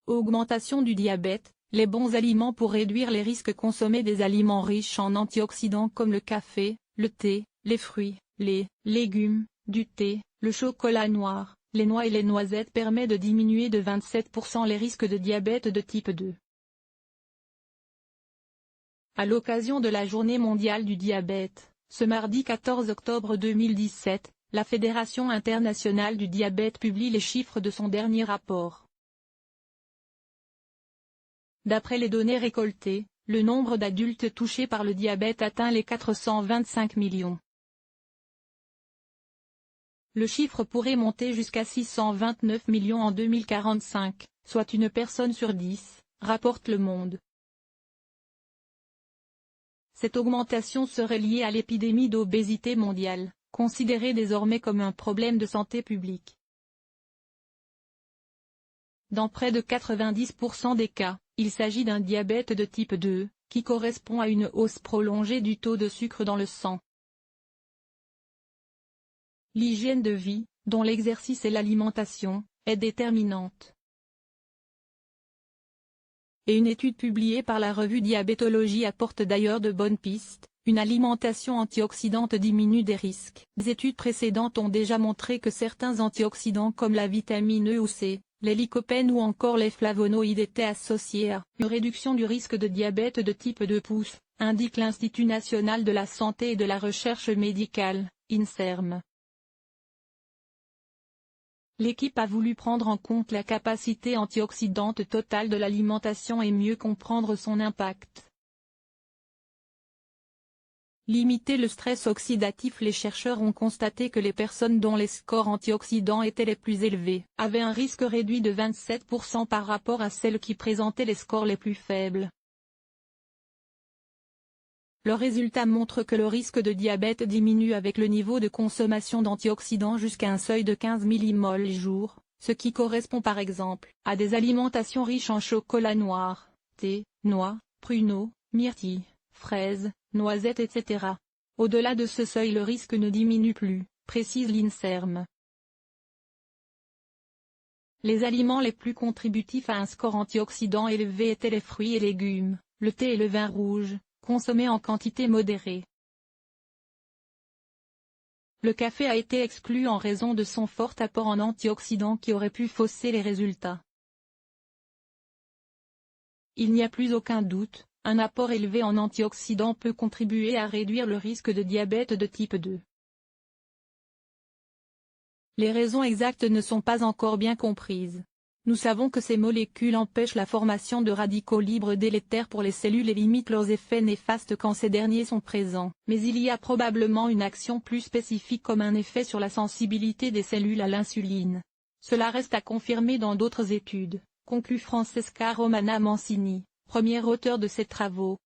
Augmentation du diabète, les bons aliments pour réduire les risques. Consommer des aliments riches en antioxydants comme le café, le thé, les fruits, les légumes, du thé, le chocolat noir, les noix et les noisettes permet de diminuer de 27% les risques de diabète de type 2. À l'occasion de la Journée mondiale du diabète, ce mardi 14 octobre 2017, la Fédération internationale du diabète publie les chiffres de son dernier rapport. D'après les données récoltées, le nombre d'adultes touchés par le diabète atteint les 425 millions. Le chiffre pourrait monter jusqu'à 629 millions en 2045, soit une personne sur 10, rapporte Le Monde. Cette augmentation serait liée à l'épidémie d'obésité mondiale, considérée désormais comme un problème de santé publique. Dans près de 90% des cas, il s'agit d'un diabète de type 2, qui correspond à une hausse prolongée du taux de sucre dans le sang. L'hygiène de vie, dont l'exercice et l'alimentation, est déterminante. Et une étude publiée par la revue Diabétologie apporte d'ailleurs de bonnes pistes. Une alimentation antioxydante diminue des risques. Des études précédentes ont déjà montré que certains antioxydants comme la vitamine E ou C, les lycopènes ou encore les flavonoïdes étaient associés à une réduction du risque de diabète de type 2 pouces, indique l'Institut national de la santé et de la recherche médicale, INSERM. L'équipe a voulu prendre en compte la capacité antioxydante totale de l'alimentation et mieux comprendre son impact. Limiter le stress oxydatif. Les chercheurs ont constaté que les personnes dont les scores antioxydants étaient les plus élevés avaient un risque réduit de 27% par rapport à celles qui présentaient les scores les plus faibles. Leurs résultats montrent que le risque de diabète diminue avec le niveau de consommation d'antioxydants jusqu'à un seuil de 15 millimoles jour, ce qui correspond par exemple à des alimentations riches en chocolat noir, thé, noix, pruneaux, myrtilles, fraises, noisettes etc. Au-delà de ce seuil le risque ne diminue plus, précise l'INSERM. Les aliments les plus contributifs à un score antioxydant élevé étaient les fruits et légumes, le thé et le vin rouge, consommés en quantité modérée. Le café a été exclu en raison de son fort apport en antioxydants qui aurait pu fausser les résultats. Il n'y a plus aucun doute, un apport élevé en antioxydants peut contribuer à réduire le risque de diabète de type 2. Les raisons exactes ne sont pas encore bien comprises. Nous savons que ces molécules empêchent la formation de radicaux libres délétères pour les cellules et limitent leurs effets néfastes quand ces derniers sont présents. Mais il y a probablement une action plus spécifique comme un effet sur la sensibilité des cellules à l'insuline. Cela reste à confirmer dans d'autres études, conclut Francesca Romana Mancini, première auteure de ces travaux.